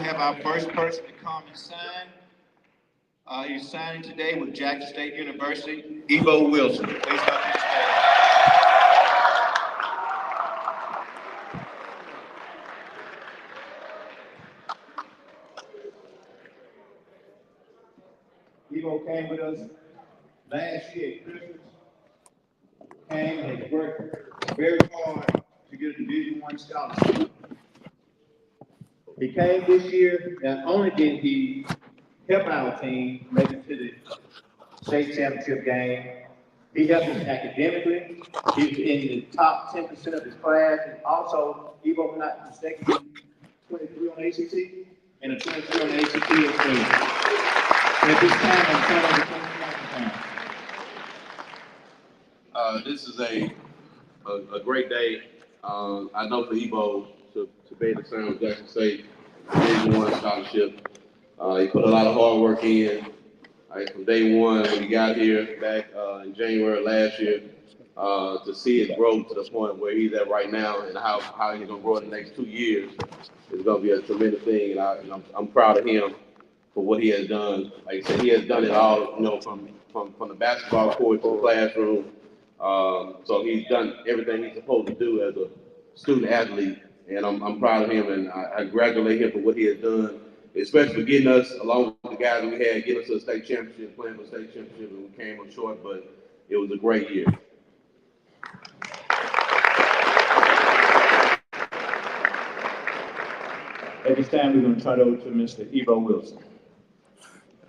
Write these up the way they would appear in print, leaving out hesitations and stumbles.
have our first person to come and sign. He's signing today with Jackson State University, Evo Wilson. Please come to the stage. Evo came with us last year at Christmas. Came and has worked very hard to get a Division I scholarship. He came this year, not only did he help our team make it to the state championship game, he helped us academically. He was in the top 10% of his class, and also, Evo, not mistaken, 23 on ACT, and a 23 on the ACT as well. At this time, I'm turning over to This is a great day. I know for Evo to be able to sign with Jackson State, Division I scholarship. He put a lot of hard work in. From day one when he got here back in January last year, to see it grow to the point where he's at right now and how he's gonna grow in the next 2 years is gonna be a tremendous thing. And I'm proud of him for what he has done. Like I said, he has done it all, from the basketball court to the classroom. So he's done everything he's supposed to do as a student athlete, and I'm proud of him, and I congratulate him for what he has done, especially for getting us, along with the guys that we had, getting us to the state championship, playing for the state championship, and we came up short, but it was a great year. At this time, we're going to turn it over to Mr. Evo Wilson.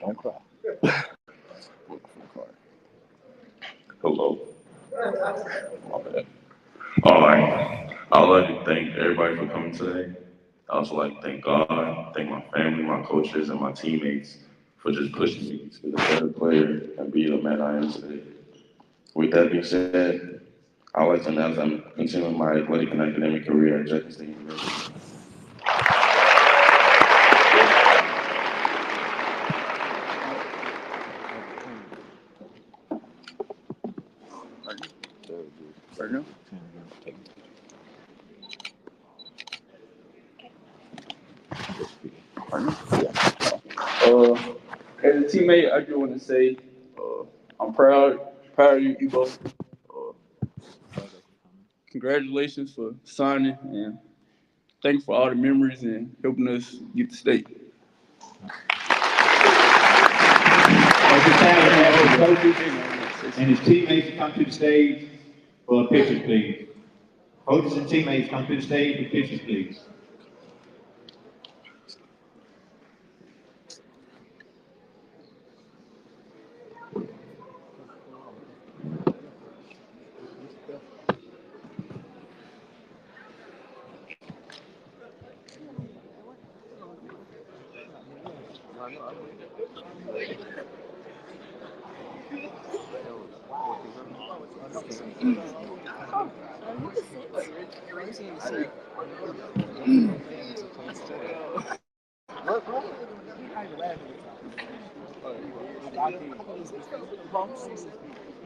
Don't cry. Hello. My bad. All right. I would like to thank everybody for coming today. I also like to thank God, thank my family, my coaches, and my teammates for just pushing me to be the better player and be the man I am today. With that being said, I would like to announce I'm continuing my athletic and academic career at Jackson State University. As a teammate, I just want to say I'm proud of you, Ebo. Congratulations for signing, and thank you for all the memories and helping us get to state. At this time, we have the coaches and his teammates to come to the stage for pictures, please. Coaches and teammates come to the stage for pictures, please.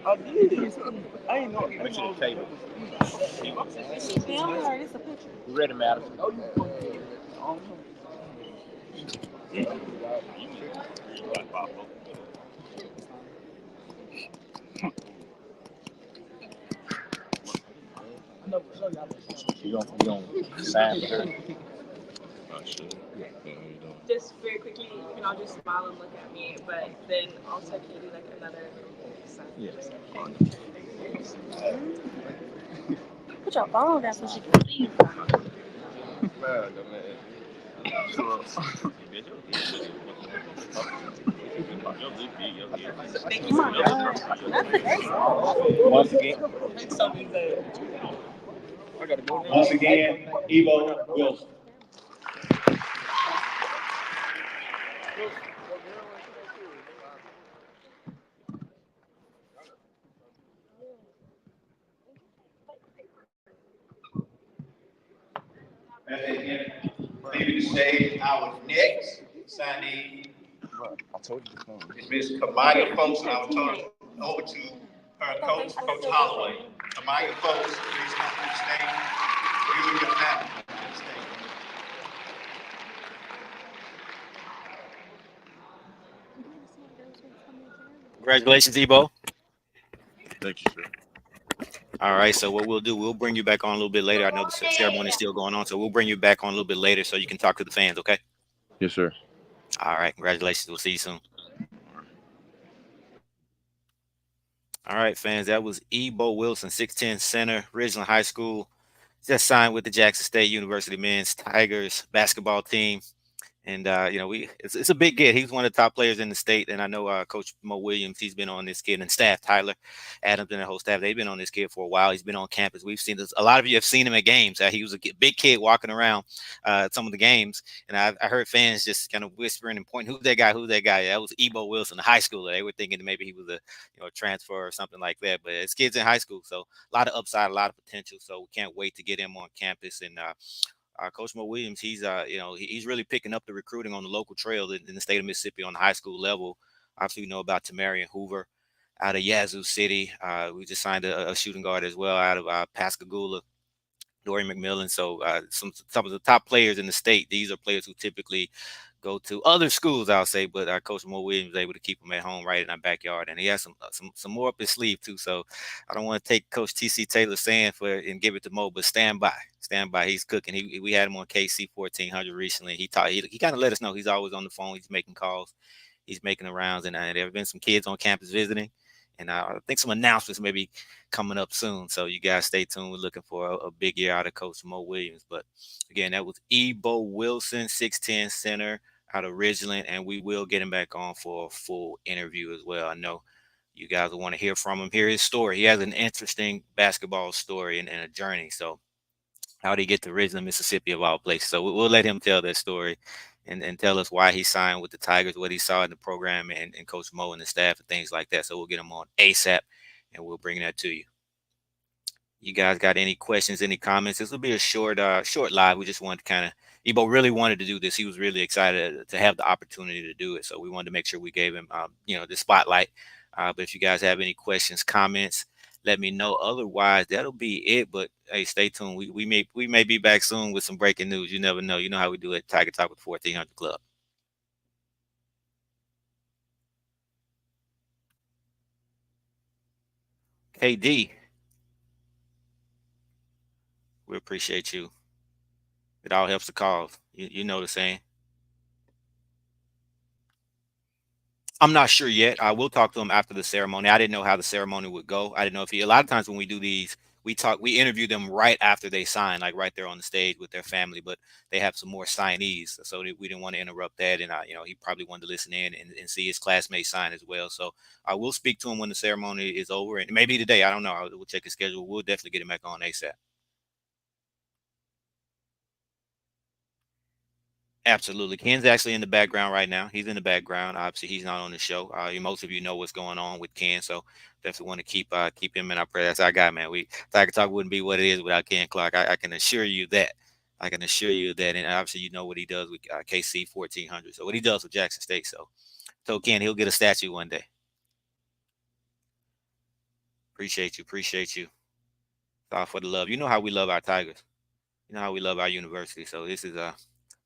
I did. I ain't know. Come to the table. You ready, Madison? You don't sign for her? Sure. Yeah. Just very quickly, you can all just smile and look at me, but then also can you do like another sign? Yes. Put your phone down so she can see you. Once again, Evo Wilson. As they enter, leaving the stage, our next signee is Ms. Kamaya Folks, and I will turn it over to her coach, Coach Holloway. Kamaya Folks, please come to the stage. You and your family come to the stage. Congratulations, Ebo. Thank you, sir. All right, so what we'll do, we'll bring you back on a little bit later. I know the ceremony is still going on, so we'll bring you back on a little bit later so you can talk to the fans, okay? Yes, sir. All right, congratulations. We'll see you soon. All right, fans, that was Ebo Wilson, 6'10" center, Ridgeland High School. Just signed with the Jackson State University men's Tigers basketball team. And it's a big get. He's one of the top players in the state, and I know Coach Mo Williams. He's been on this kid, and staff Tyler Adams and the whole staff. They've been on this kid for a while. He's been on campus. We've seen this. A lot of you have seen him at games. He was a big kid walking around at some of the games, and I heard fans just kind of whispering and pointing, "Who's that guy? Who's that guy?" That was Ebo Wilson, the high schooler. They were thinking that maybe he was a transfer or something like that. But it's kids in high school, so a lot of upside, a lot of potential. So we can't wait to get him on campus and. Coach Mo Williams, he's really picking up the recruiting on the local trail in the state of Mississippi on the high school level. Obviously, we know about Tamarian Hoover out of Yazoo City. We just signed a shooting guard as well out of Pascagoula, Dorian McMillan. So some of the top players in the state. These are players who typically go to other schools, I'll say, but Coach Mo Williams was able to keep them at home right in our backyard, and he has some more up his sleeve too. So I don't want to take Coach TC Taylor's saying and give it to Mo, but stand by. He's cooking. We had him on KC 1400 recently. He kind of let us know he's always on the phone. He's making calls. He's making the rounds, and there have been some kids on campus visiting. And I think some announcements may be coming up soon. So you guys stay tuned. We're looking for a big year out of Coach Mo Williams. But again, that was Ebo Wilson, 6'10" center out of Ridgeland. And we will get him back on for a full interview as well. I know you guys will want to hear from him, hear his story. He has an interesting basketball story and a journey. So how did he get to Ridgeland, Mississippi, of all places? So we'll let him tell that story and tell us why he signed with the Tigers, what he saw in the program and Coach Mo and the staff and things like that. So we'll get him on ASAP, and we'll bring that to you. You guys got any questions, any comments? This will be a short live. We just wanted to kind of, Ebo really wanted to do this. He was really excited to have the opportunity to do it. So we wanted to make sure we gave him, the spotlight. But if you guys have any questions, comments, let me know. Otherwise, that'll be it. But hey, stay tuned. We may be back soon with some breaking news. You never know. You know how we do it. Tiger Talk with 1400 Club. KD, we appreciate you. It all helps the cause. You know the saying. I'm not sure yet. I will talk to him after the ceremony. I didn't know how the ceremony would go. I didn't know if a lot of times when we do these, we interview them right after they sign, like right there on the stage with their family, but they have some more signees. So we didn't want to interrupt that. And he probably wanted to listen in and see his classmates sign as well. So I will speak to him when the ceremony is over, and maybe today. I don't know. We'll check his schedule. We'll definitely get him back on ASAP. Absolutely. Ken's actually in the background right now. He's in the background. Obviously, he's not on the show. Most of you know what's going on with Ken, so definitely want to keep him in our prayer. That's our guy, man. Tiger Talk wouldn't be what it is without Ken Clark. I can assure you that. I can assure you that. And obviously, you know what he does with KC 1400. So what he does with Jackson State. So Ken, he'll get a statue one day. Appreciate you. It's all for the love. You know how we love our Tigers. You know how we love our university. So this is the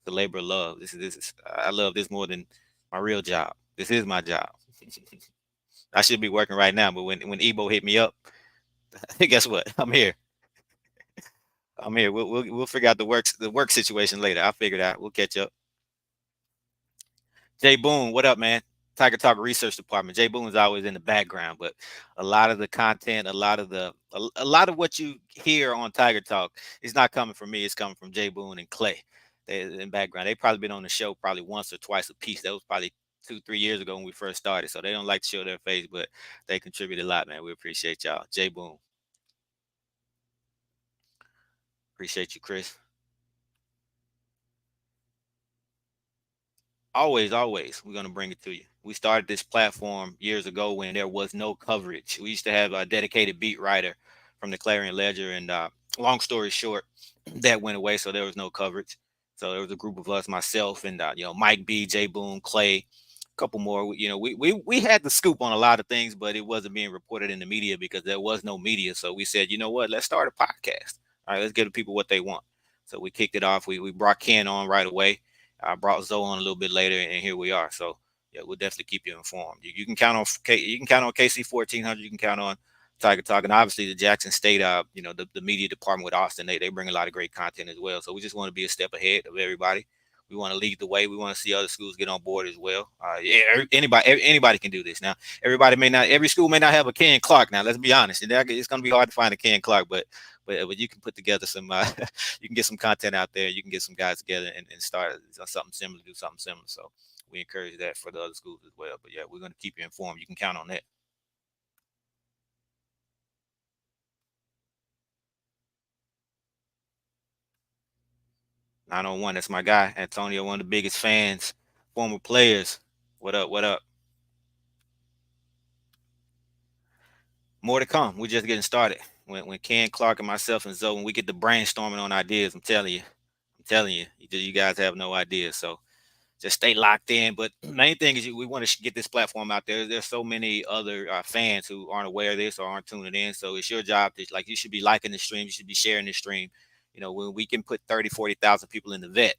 labor of love. This is I love this more than my real job. This is my job. I should be working right now, but when Ebo hit me up, guess what? I'm here. We'll figure out the work situation later. I'll figure it out. We'll catch up. Jay Boone, what up, man? Tiger Talk Research Department. Jay Boone is always in the background, but a lot of the content, a lot of what you hear on Tiger Talk is not coming from me. It's coming from Jay Boone and Clay. They in background. They probably been on the show probably once or twice a piece. That was probably 2-3 years ago when we first started. So they don't like to show their face, but they contribute a lot, man. We appreciate y'all. Jay Boone. Appreciate you, Chris. Always, we're going to bring it to you. We started this platform years ago when there was no coverage. We used to have a dedicated beat writer from the Clarion Ledger, and long story short, that went away, so there was no coverage. So there was a group of us, myself, and Mike B, Jay Boone, Clay, a couple more. We had the scoop on a lot of things, but it wasn't being reported in the media because there was no media. So we said, you know what, let's start a podcast. All right, let's give the people what they want. So we kicked it off. We brought Ken on right away. I brought Zoe on a little bit later, and here we are. So yeah, we'll definitely keep you informed. You can count on KC 1400. You can count on Tiger Talk, and obviously the Jackson State, the media department with Austin, they bring a lot of great content as well. So we just want to be a step ahead of everybody. We want to lead the way. We want to see other schools get on board as well. Yeah, anybody can do this. Now, every school may not have a Ken Clark. Now, let's be honest. It's going to be hard to find a Ken Clark, but you can put together some, you can get some content out there. You can get some guys together and start something similar, do something similar. So we encourage that for the other schools as well. But yeah, we're going to keep you informed. You can count on that. 901, that's my guy, Antonio, one of the biggest fans, former players. What up? What up? More to come. We're just getting started. When Ken Clark and myself and Zoe, when we get the brainstorming on ideas, I'm telling you, you guys have no idea. So just stay locked in. But main thing is we want to get this platform out there. There's so many other fans who aren't aware of this or aren't tuning in. So it's your job to, like, you should be liking the stream. You should be sharing the stream. You know, when we can put 30, 40,000 people in the vet,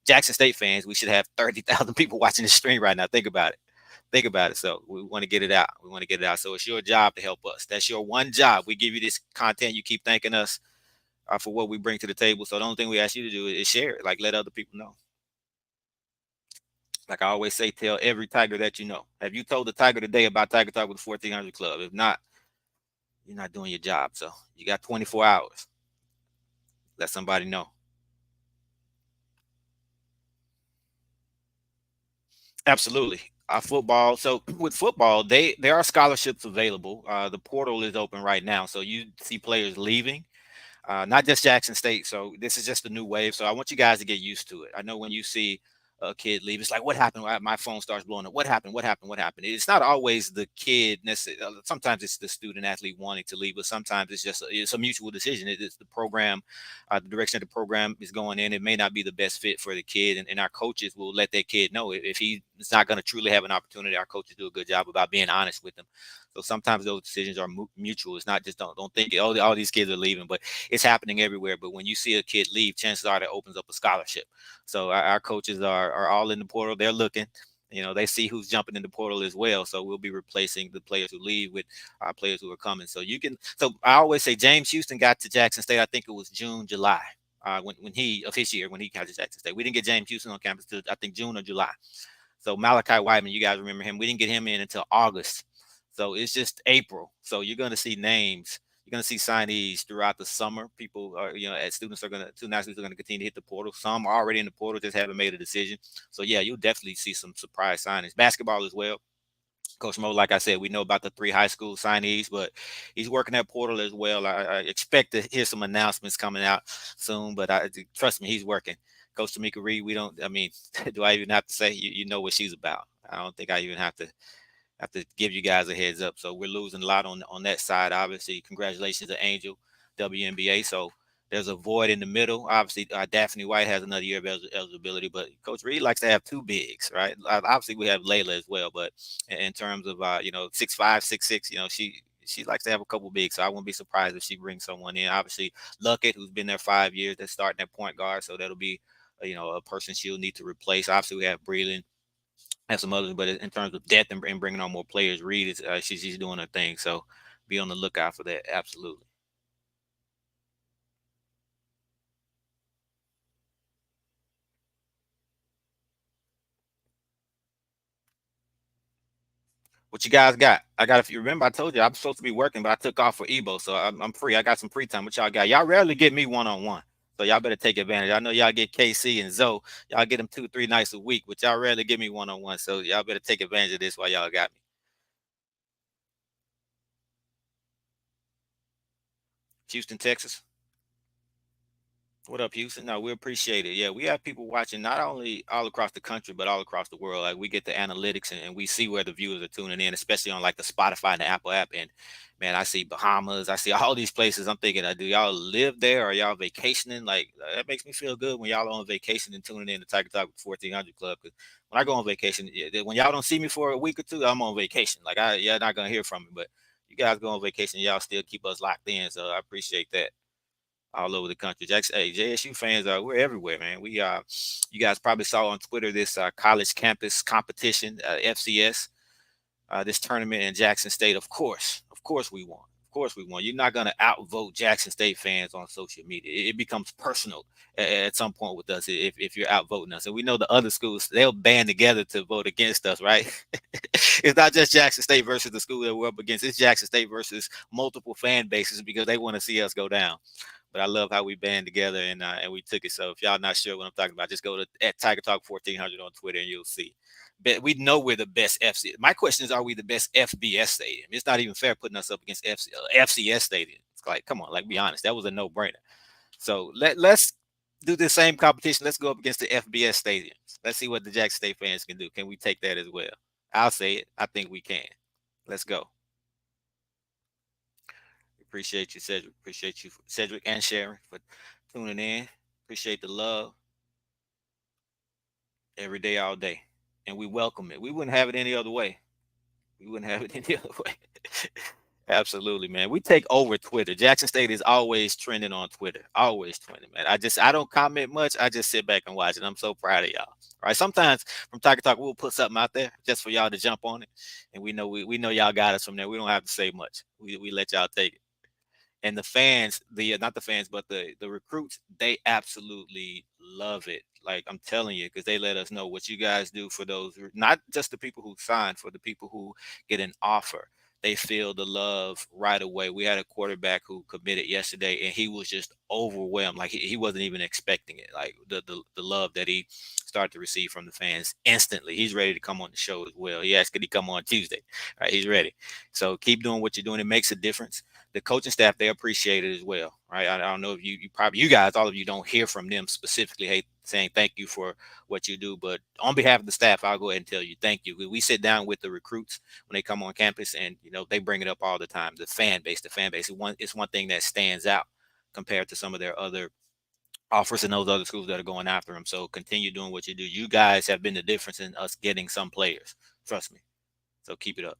Jackson State fans, we should have 30,000 people watching the stream right now. Think about it. Think about it. So we want to get it out. We want to get it out. So it's your job to help us. That's your one job. We give you this content. You keep thanking us for what we bring to the table. So the only thing we ask you to do is share it. Like, let other people know. Like I always say, tell every Tiger that you know. Have you told the Tiger today about Tiger Talk with the 1400 Club? If not, you're not doing your job. So you got 24 hours. Let somebody know. Absolutely. Football. So with football, there are scholarships available. The portal is open right now. So you see players leaving. Not just Jackson State. So this is just a new wave. So I want you guys to get used to it. I know when you see a kid leave, it's like, what happened? My phone starts blowing up. What happened? What happened? What happened? It's not always the kid necessarily. Sometimes it's the student athlete wanting to leave, but sometimes it's a mutual decision. It's the program, the direction of the program is going in. It may not be the best fit for the kid, and our coaches will let that kid know if he's not going to truly have an opportunity. Our coaches do a good job about being honest with them. So sometimes those decisions are mutual. It's not just don't think all these kids are leaving, but it's happening everywhere. But when you see a kid leave, chances are that opens up a scholarship. So our coaches are all in the portal. They're looking. You know, they see who's jumping in the portal as well. So we'll be replacing the players who leave with our players who are coming. So So I always say James Houston got to Jackson State. I think it was June, July. When he got to Jackson State. We didn't get James Houston on campus till I think June or July. So Malachi Whiteman, you guys remember him. We didn't get him in until August. So it's just April. So you're going to see names. You're going to see signees throughout the summer. People are, students are going to continue to hit the portal. Some are already in the portal, just haven't made a decision. So yeah, you'll definitely see some surprise signings. Basketball as well. Coach Mo, like I said, we know about the 3 high school signees, but he's working that portal as well. I expect to hear some announcements coming out soon, but trust me, he's working. Coach Tamika Reed, do I even have to say, you know what she's about? I don't think I even have to give you guys a heads up. So we're losing a lot on that side. Obviously, congratulations to Angel, WNBA. So there's a void in the middle. Obviously, Daphne White has another year of eligibility, but Coach Reed likes to have 2 bigs, right? Obviously, we have Layla as well, but in terms of 6'5", 6'6", she likes to have a couple bigs. So I wouldn't be surprised if she brings someone in. Obviously, Luckett, who's been there 5 years, that's starting at point guard, so that'll be a person she'll need to replace. Obviously, we have Breland. Have some others, but in terms of depth and bringing on more players, Reed is she's doing her thing. So be on the lookout for that. Absolutely. What you guys got? If you remember, I told you I'm supposed to be working, but I took off for Ebo, so I'm free. I got some free time. What y'all got? Y'all rarely get me one-on-one, so y'all better take advantage. I know y'all get KC and Zoe. Y'all get them 2-3 nights a week, but y'all rarely get me one-on-one, so y'all better take advantage of this while y'all got me. Houston, Texas. What up, Houston? No, we appreciate it. Yeah, we have people watching not only all across the country, but all across the world. Like we get the analytics and we see where the viewers are tuning in, especially on like the Spotify and the Apple app. And man, I see Bahamas, I see all these places. I'm thinking, do y'all live there or y'all vacationing? Like that makes me feel good when y'all are on vacation and tuning in to Tiger Talk with 1400 Club. Because when I go on vacation, when y'all don't see me for a week or two, I'm on vacation. Like you're not gonna hear from me, but you guys go on vacation, y'all still keep us locked in. So I appreciate that. all over the country. Hey, JSU fans, we're everywhere, man. You guys probably saw on Twitter this college campus competition, FCS, this tournament in Jackson State. Of course we won. Of course we won. You're not going to outvote Jackson State fans on social media. It becomes personal at some point with us if you're outvoting us. And we know the other schools, they'll band together to vote against us, right? It's not just Jackson State versus the school that we're up against. It's Jackson State versus multiple fan bases because they want to see us go down. But I love how we band together and we took it. So if y'all not sure what I'm talking about, just go to at Tiger Talk 1400 on Twitter and you'll see. But we know we're the best FC. My question is, are we the best FBS stadium? It's not even fair putting us up against FCS stadium. It's like, come on, like, be honest. That was a no-brainer. So let's do the same competition. Let's go up against the FBS stadiums. Let's see what the Jackson State fans can do. Can we take that as well? I'll say it. I think we can. Let's go. Appreciate you, Cedric. Appreciate you, Cedric and Sharon, for tuning in. Appreciate the love every day, all day. And we welcome it. We wouldn't have it any other way. We wouldn't have it any other way. Absolutely, man. We take over Twitter. Jackson State is always trending on Twitter. Always trending, man. I don't comment much. I just sit back and watch it. I'm so proud of y'all. All right. Sometimes from Tiger Talk, we'll put something out there just for y'all to jump on it. And we know y'all got us from there. We don't have to say much. We let y'all take it. And the fans, not the fans, but the recruits, they absolutely love it. Like, I'm telling you, because they let us know what you guys do for those, not just the people who sign, for the people who get an offer. They feel the love right away. We had a quarterback who committed yesterday, and he was just overwhelmed. Like, he wasn't even expecting it. Like, the love that he started to receive from the fans instantly. He's ready to come on the show as well. He asked, could he come on Tuesday? All right, he's ready. So keep doing what you're doing. It makes a difference. The coaching staff, they appreciate it as well, right? I don't know if you guys, all of you don't hear from them specifically, hey, saying thank you for what you do. But on behalf of the staff, I'll go ahead and tell you thank you. We sit down with the recruits when they come on campus, and they bring it up all the time. The fan base, it's one thing that stands out compared to some of their other offers and those other schools that are going after them. So continue doing what you do. You guys have been the difference in us getting some players. Trust me. So keep it up.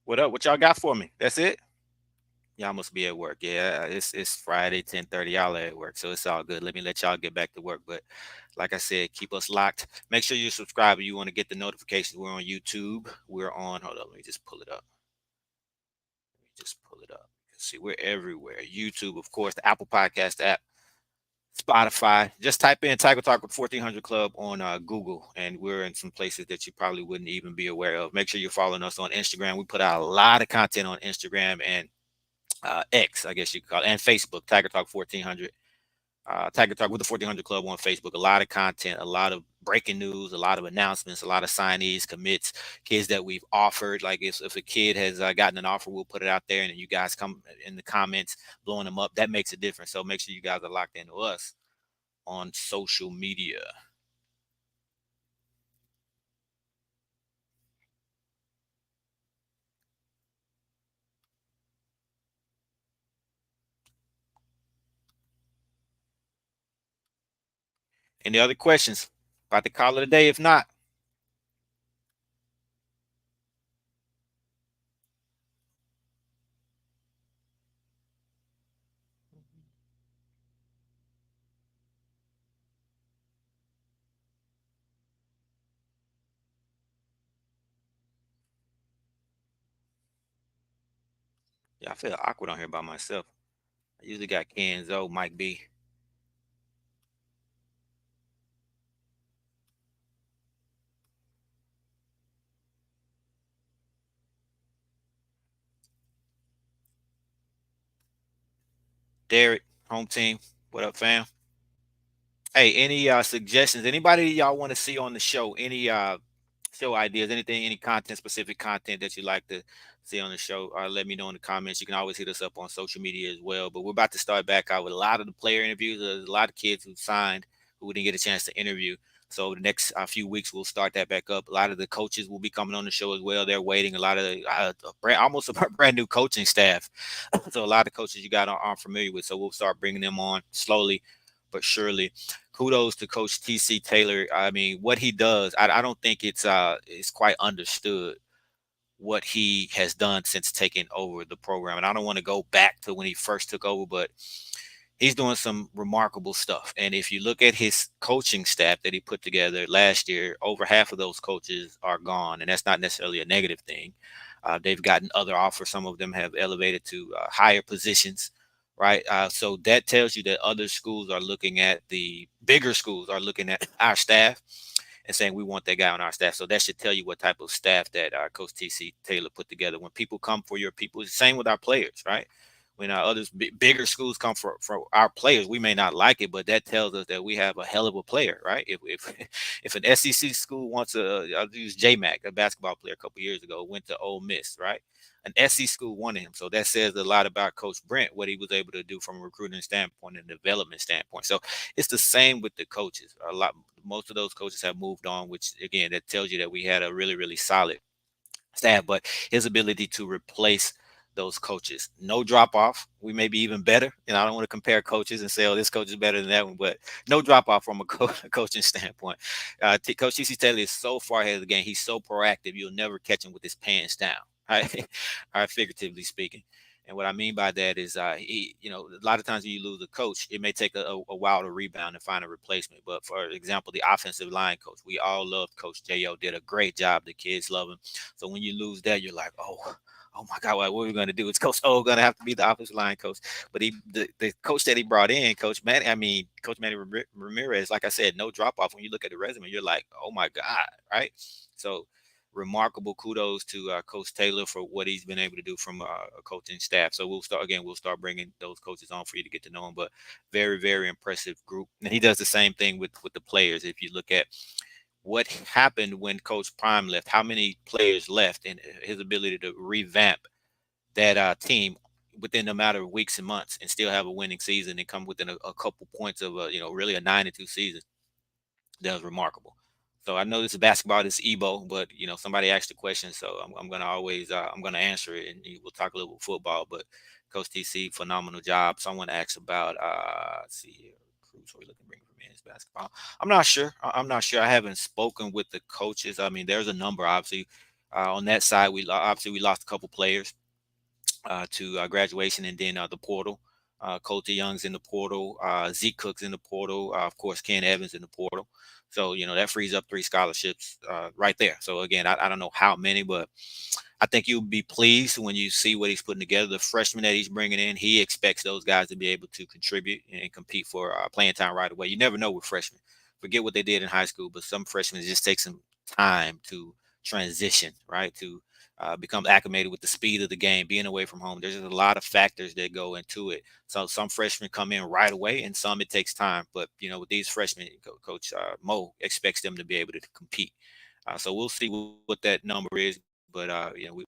What up? What y'all got for me? That's it? Y'all must be at work. Yeah, it's Friday, 10:30. Y'all are at work, so it's all good. Let me let y'all get back to work. But like I said, keep us locked. Make sure you subscribe if you want to get the notifications. We're on YouTube. Hold on, let me just pull it up. You can see we're everywhere. YouTube, of course, the Apple Podcast app, Spotify. Just type in Tiger Talk with 1400 Club on Google, and we're in some places that you probably wouldn't even be aware of. Make sure you're following us on Instagram. We put out a lot of content on Instagram and X, I guess you could call it, and Facebook, Tiger Talk 1400. Tiger Talk with the 1400 Club on Facebook. A lot of content, a lot of breaking news, a lot of announcements, a lot of signees, commits, kids that we've offered. Like if a kid has gotten an offer, we'll put it out there, and then you guys come in the comments blowing them up. That makes a difference. So make sure you guys are locked into us on social media. Any other questions? About to call it a day. If not, yeah, I feel awkward on here by myself. I usually got Ken, Zoe, Mike B. Derek, home team. What up, fam? Hey, any suggestions? Anybody y'all want to see on the show? Any show ideas? Anything? Any content, specific content that you like to see on the show? Let me know in the comments. You can always hit us up on social media as well. But we're about to start back out with a lot of the player interviews. There's a lot of kids who signed who we didn't get a chance to interview. So the next few weeks we'll start that back up. A lot of the coaches will be coming on the show as well. They're waiting. A lot of almost a brand new coaching staff. So a lot of coaches you got aren't familiar with. So we'll start bringing them on slowly. but surely. Kudos to Coach TC Taylor. I mean, what he does, I don't think it's quite understood what he has done since taking over the program. And I don't want to go back to when he first took over, but he's doing some remarkable stuff. And if you look at his coaching staff that he put together last year, over half of those coaches are gone. And that's not necessarily a negative thing. They've gotten other offers. Some of them have elevated to higher positions, right? So that tells you that other schools are looking at the bigger schools are looking at our staff and saying we want that guy on our staff. So that should tell you what type of staff that Coach TC Taylor put together. When people come for your people, it's the same with our players, right? When others bigger schools come for our players, we may not like it, but that tells us that we have a hell of a player, right? If if an SEC school wants I'll use J-Mac, a basketball player a couple years ago, went to Ole Miss, right? An SEC school wanted him, so that says a lot about Coach Brent, what he was able to do from a recruiting standpoint and development standpoint. So it's the same with the coaches. Most of those coaches have moved on, which again, that tells you that we had a really, really solid staff, but his ability to replace those coaches, no drop off. We may be even better. I don't want to compare coaches and say, oh, this coach is better than that one, but no drop off from a coaching standpoint. Coach TC Taylor is so far ahead of the game. He's so proactive. You'll never catch him with his pants down, right? All right, figuratively speaking. And what I mean by that is, a lot of times when you lose a coach, it may take a while to rebound and find a replacement. But for example, the offensive line coach, we all love Coach J.O., did a great job. The kids love him. So when you lose that, you're like, oh my God, what are we going to do? Is Coach O going to have to be the offensive line coach? But the coach that he brought in, Coach Manny Ramirez, like I said, no drop off. When you look at the resume, you're like, oh my God, right? So remarkable kudos to Coach Taylor for what he's been able to do from a coaching staff. So we'll start bringing those coaches on for you to get to know them. But very, very impressive group. And he does the same thing with the players. If you look at what happened when Coach Prime left, how many players left, and his ability to revamp that team within a matter of weeks and months and still have a winning season and come within a couple points of really a 9-2 season. That was remarkable. So I know this is basketball, this is Ebo, but somebody asked the question, so I'm gonna always I'm gonna answer it, and we'll talk a little bit football. But Coach TC, phenomenal job. Someone asked about let's see here, recruits are we looking to bring for men's basketball. I'm not sure. I'm not sure. I haven't spoken with the coaches. I mean, there's a number obviously on that side. We lost a couple players to graduation, and then the portal. Coulter Young's in the portal. Zeke Cook's in the portal. Of course, Ken Evans in the portal. So, that frees up 3 scholarships right there. So, again, I don't know how many, but I think you'll be pleased when you see what he's putting together. The freshmen that he's bringing in, he expects those guys to be able to contribute and compete for playing time right away. You never know with freshmen. Forget what they did in high school, but some freshmen just take some time to transition, right, to become acclimated with the speed of the game, being away from home. There's just a lot of factors that go into it. So some freshmen come in right away, and some it takes time. But with these freshmen, Coach Mo expects them to be able to compete. So we'll see what that number is. But we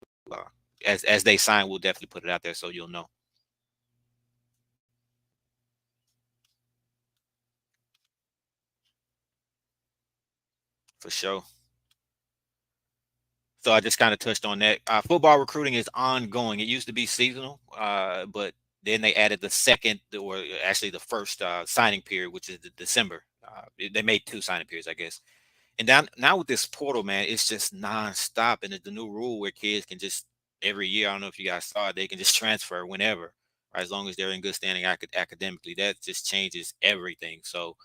as they sign, we'll definitely put it out there so you'll know. For sure. So I just kind of touched on that. Football recruiting is ongoing. It used to be seasonal, but then they added the second, or actually the first signing period, which is the December. They made 2 signing periods, I guess. And now with this portal, man, it's just nonstop. And it's the new rule where kids can just every year, I don't know if you guys saw it, they can just transfer whenever, right, as long as they're in good standing academically. That just changes everything. So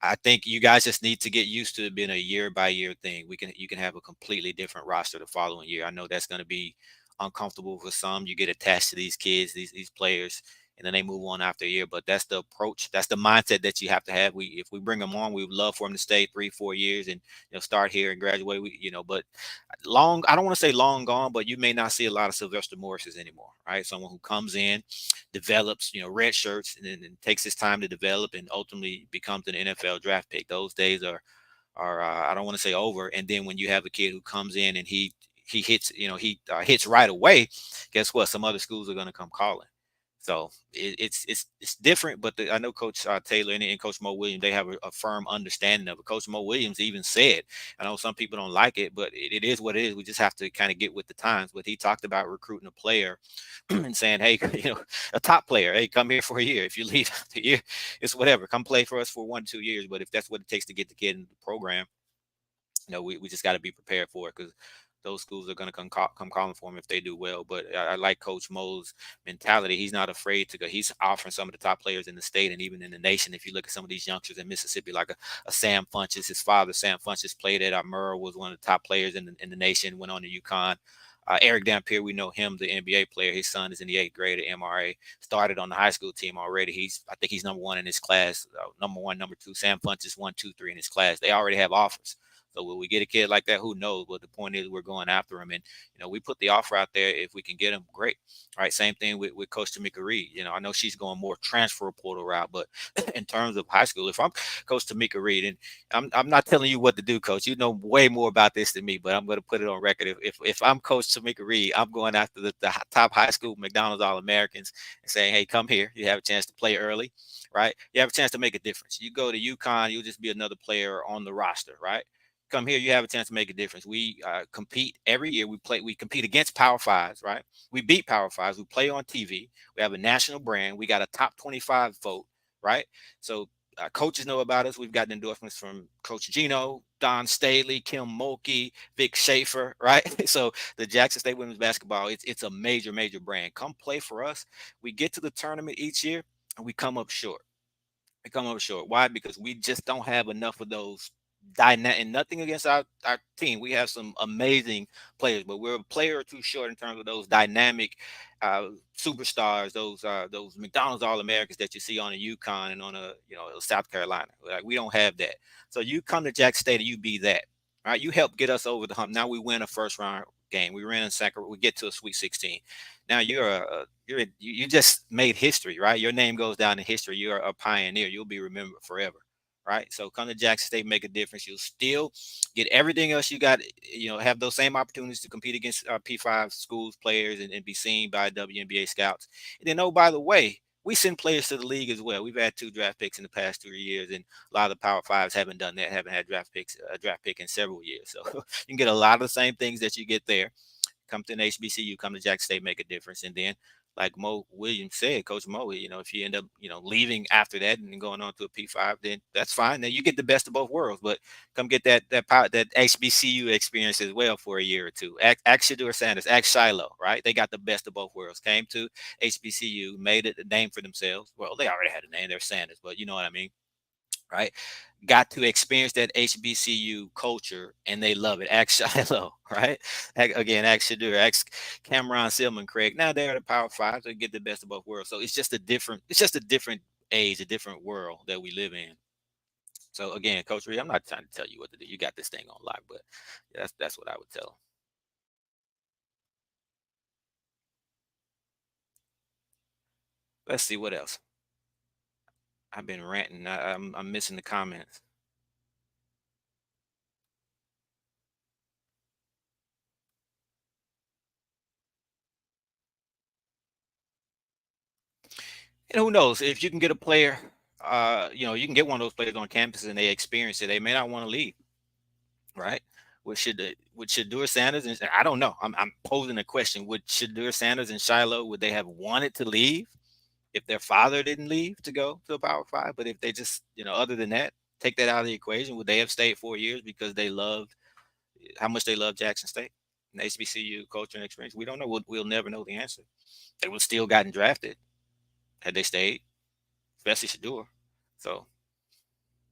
I think you guys just need to get used to it being a year by year thing. You can have a completely different roster the following year. I know that's going to be uncomfortable for some. You get attached to these kids, these players, and then they move on after a year. But that's the approach. That's the mindset that you have to have. If we bring them on, we would love for them to stay 3-4 years and start here and graduate. But I don't want to say long gone, but you may not see a lot of Sylvester Morrises anymore, right? Someone who comes in, develops, red shirts, and then takes his time to develop and ultimately becomes an NFL draft pick. Those days are I don't want to say over. And then when you have a kid who comes in and he hits, hits right away, guess what? Some other schools are going to come calling. So it's different, but I know Coach Taylor and Coach Mo Williams, they have a firm understanding of it. Coach Mo Williams even said, I know some people don't like it, but it is what it is. We just have to kind of get with the times. But he talked about recruiting a player and saying, hey, a top player, hey, come here for a year. If you leave the year, it's whatever. Come play for us for 1-2 years. But if that's what it takes to get the kid in the program, we just got to be prepared for it, because those schools are going to come calling for him if they do well. But I like Coach Mo's mentality. He's not afraid to go. He's offering some of the top players in the state and even in the nation. If you look at some of these youngsters in Mississippi, like a Sam Funches, his father, Sam Funches, played at Murrah, was one of the top players in the nation, went on to UConn. Eric Dampier, we know him, the NBA player. His son is in the 8th grade at MRA. Started on the high school team already. I think he's number one in his class. Number one, number two. Sam Funches 1, 2, 3 in his class. They already have offers. So will we get a kid like that? Who knows? But the point is, we're going after him, and we put the offer out there. If we can get him, great. All right. Same thing with Coach Tamika Reed. I know she's going more transfer portal route, but in terms of high school, if I'm Coach Tamika Reed, and I'm not telling you what to do, Coach. You know way more about this than me, but I'm going to put it on record. If I'm Coach Tamika Reed, I'm going after the top high school McDonald's All-Americans and saying, hey, come here. You have a chance to play early, right? You have a chance to make a difference. You go to UConn, you'll just be another player on the roster, right? Come here, you have a chance to make a difference. We compete every year. We compete against Power Fives, right? We beat Power Fives. We play on TV. We have a national brand. We got a top 25 vote, right? So coaches know about us. We've gotten endorsements from Coach Gino, Don Staley, Kim Mulkey, Vic Schaefer, right? So the Jackson State women's basketball, it's a major, major brand. Come play for us. We get to the tournament each year and we come up short. Why? Because we just don't have enough of those dynamic, and nothing against our team. We have some amazing players, but we're a player or two short in terms of those dynamic superstars, those McDonald's All-Americans that you see on a UConn and on a South Carolina. Like, we don't have that. So you come to Jackson State and you be that. All right, you help get us over the hump. Now we win a first round game. We ran in second. We get to a Sweet 16. Now you just made history, right? Your name goes down in history. You're a pioneer. You'll be remembered forever, right? So come to Jackson State, make a difference. You'll still get everything else you got. Have those same opportunities to compete against P5 schools, players, and be seen by WNBA scouts. And then, oh, by the way, we send players to the league as well. We've had 2 draft picks in the past 3 years, and a lot of the Power Fives haven't done that. Haven't had a draft pick in several years. So you can get a lot of the same things that you get there. Come to an HBCU, come to Jackson State, make a difference. And then, like Mo Williams said, Coach Mo, if you end up, leaving after that and going on to a P5, then that's fine. Then you get the best of both worlds. But come get that HBCU experience as well for a year or two. Ask Shadur Sanders, ask Shiloh, right? They got the best of both worlds. Came to HBCU, made it a name for themselves. Well, they already had a name. They're Sanders, but you know what I mean, right? Got to experience that HBCU culture and they love it. Ask Shiloh, right? Again, ask Shadur, ask Cameron Silman, Craig. Now they're the Power Five, so they get the best of both worlds. So it's just a different age, a different world that we live in. So again, Coach Reed, I'm not trying to tell you what to do. You got this thing on lock, but that's what I would tell him. Let's see what else. I've been ranting. I'm missing the comments. And who knows, if you can get a player, you can get one of those players on campus and they experience it, they may not want to leave, right? Would Shadur Sanders, and I don't know, I'm posing a question. Would Shadur Sanders and Shiloh, would they have wanted to leave if their father didn't leave to go to a Power Five? But if they just, other than that, take that out of the equation, would they have stayed 4 years because they loved how much they love Jackson State and HBCU culture and experience? We don't know. We'll never know the answer. They would still gotten drafted had they stayed, especially Shadur. So,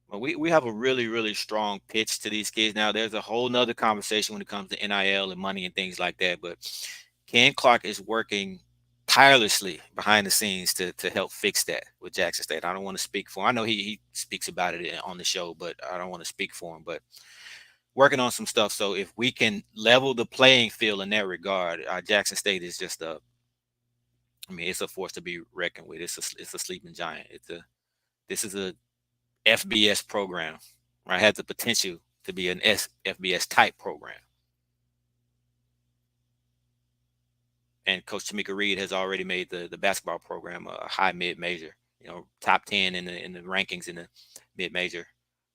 well, we have a really, really strong pitch to these kids. Now, there's a whole nother conversation when it comes to NIL and money and things like that. But Ken Clark is working tirelessly behind the scenes to help fix that with Jackson State. I don't want to speak for him. I know he speaks about it on the show, but I don't want to speak for him. But working on some stuff. So if we can level the playing field in that regard, Jackson State is just it's a force to be reckoned with. It's a sleeping giant. This is a FBS program, right? Has the potential to be an FBS type program. And Coach Tamika Reed has already made the basketball program a high mid major, top 10 in the rankings in the mid major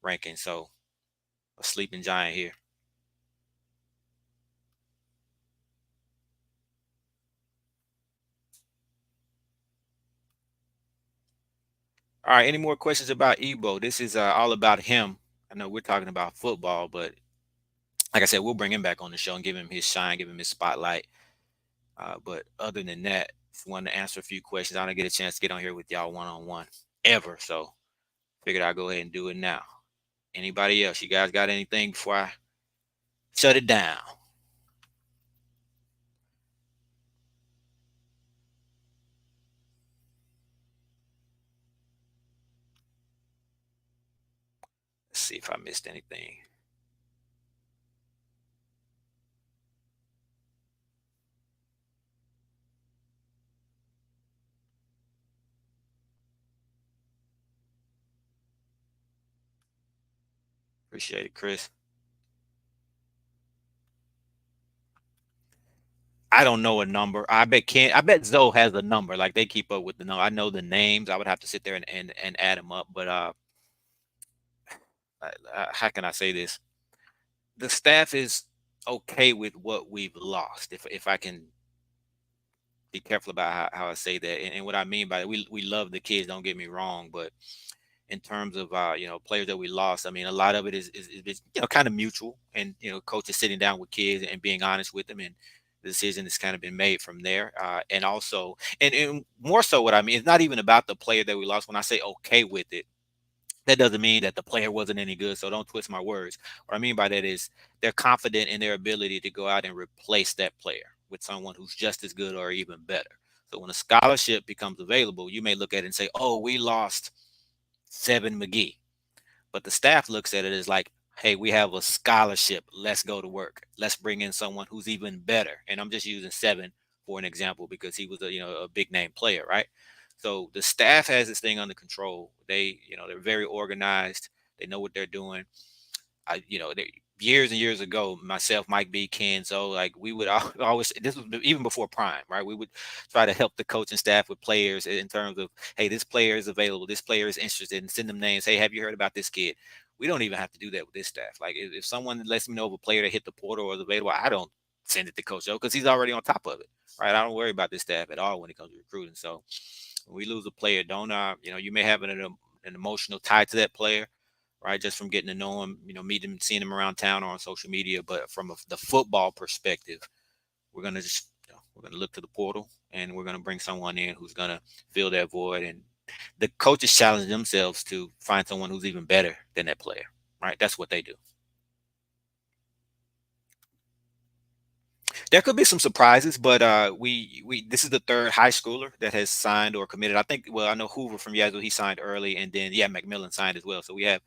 rankings. So a sleeping giant here. All right, any more questions about Ebo? This is all about him. I know we're talking about football, but like I said, we'll bring him back on the show and give him his shine, give him his spotlight. But other than that, just wanted to answer a few questions. I don't get a chance to get on here with y'all one-on-one ever, so figured I'd go ahead and do it now. Anybody else? You guys got anything before I shut it down? Let's see if I missed anything. Appreciate it, Chris. I don't know a number. I bet Zoe has a number. Like they keep up with the number. I know the names. I would have to sit there and add them up. But how can I say this? The staff is okay with what we've lost. If I can be careful about how I say that, and what I mean by that, we love the kids. Don't get me wrong, but in terms of players that we lost, I mean a lot of it is kind of mutual, and coaches sitting down with kids and being honest with them, and the decision has kind of been made from there. And also, and more so, what I mean, it's not even about the player that we lost. When I say okay with it, that doesn't mean that the player wasn't any good. So don't twist my words. What I mean by that is they're confident in their ability to go out and replace that player with someone who's just as good or even better. So when a scholarship becomes available, you may look at it and say, oh, we lost Seven McGee. But the staff looks at it as like, hey, we have a scholarship. Let's go to work. Let's bring in someone who's even better. And I'm just using Seven for an example because he was a big name player, right? So the staff has this thing under control. They're very organized. They know what they're doing. Years and years ago, myself, Mike B, Kenzo, like we would always, this was even before Prime, right? We would try to help the coaching staff with players in terms of, hey, this player is available, this player is interested, and send them names. Hey, have you heard about this kid? We don't even have to do that with this staff. Like if someone lets me know of a player that hit the portal or is available, I don't send it to Coach O because he's already on top of it, right? I don't worry about this staff at all when it comes to recruiting. So when we lose a player, don't you may have an emotional tie to that player, right? Just from getting to know him, meeting him, seeing him around town or on social media. But from the football perspective, we're gonna we're gonna look to the portal and we're gonna bring someone in who's gonna fill that void. And the coaches challenge themselves to find someone who's even better than that player, right? That's what they do. There could be some surprises, but we this is the third high schooler that has signed or committed. I think, well, I know Hoover from Yazoo, he signed early, and then McMillan signed as well. So we have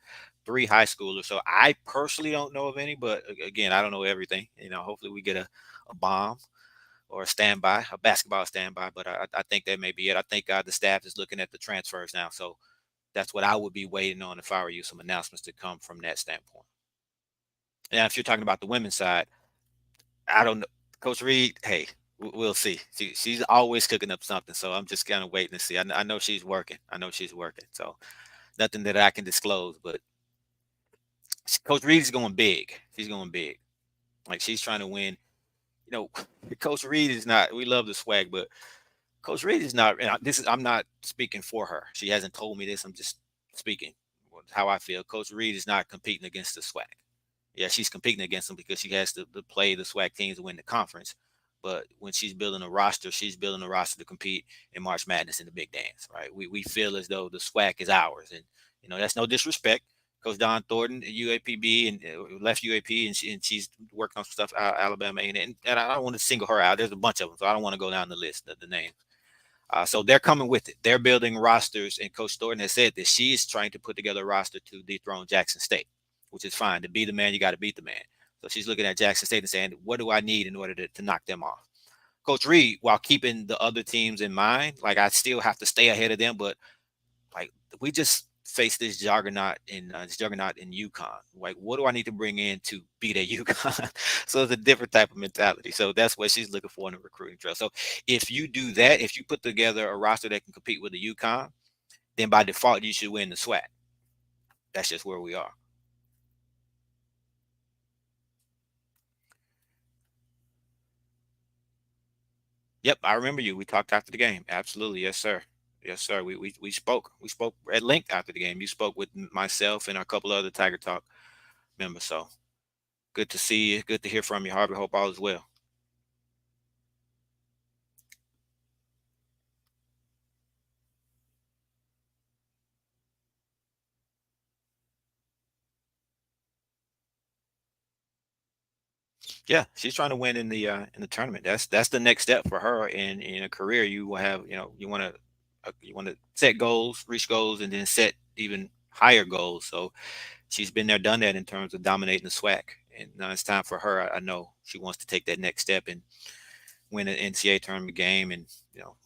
three high schoolers. So I personally don't know of any, but again, I don't know everything. Hopefully we get a bomb or a standby, a basketball standby. But I think that may be it. I think the staff is looking at the transfers now. So that's what I would be waiting on if I were you, some announcements to come from that standpoint. Now, if you're talking about the women's side, I don't know. Coach Reed, hey, we'll see. She's always cooking up something. So I'm just kind of waiting to see. I know she's working. So nothing that I can disclose, but Coach Reed is going big. She's going big. Like she's trying to win. Coach Reed is not, we love the swag, but Coach Reed is not, I'm not speaking for her. She hasn't told me this. I'm just speaking how I feel. Coach Reed is not competing against the swag. Yeah, she's competing against them because she has to play the SWAC teams to win the conference. But when she's building a roster to compete in March Madness in the big dance, right? We feel as though the SWAC is ours. And, that's no disrespect. Coach Don Thornton, UAPB, and left UAP, and she's working on stuff out Alabama. And I don't want to single her out. There's a bunch of them, so I don't want to go down the list, the names. So they're coming with it. They're building rosters, and Coach Thornton has said that she's trying to put together a roster to dethrone Jackson State, which is fine. To be the man, you got to beat the man. So she's looking at Jackson State and saying, what do I need in order to knock them off? Coach Reed, while keeping the other teams in mind, like I still have to stay ahead of them, but like face this juggernaut in UConn. Like, what do I need to bring in to beat at UConn? So it's a different type of mentality. So that's what she's looking for in the recruiting trail. So if you do that, if you put together a roster that can compete with the UConn, then by default you should win the SWAC. That's just where we are. Yep, I remember you. We talked after the game. Absolutely, yes, sir. Yes, sir. We spoke. We spoke at length after the game. You spoke with myself and a couple other Tiger Talk members. So good to see you. Good to hear from you, Harvey. Hope all is well. Yeah, she's trying to win in the tournament. That's the next step for her in a career. You will have, you want to set goals, reach goals, and then set even higher goals. So she's been there, done that in terms of dominating the SWAC. And now it's time for her. I know she wants to take that next step and win an NCAA tournament game, and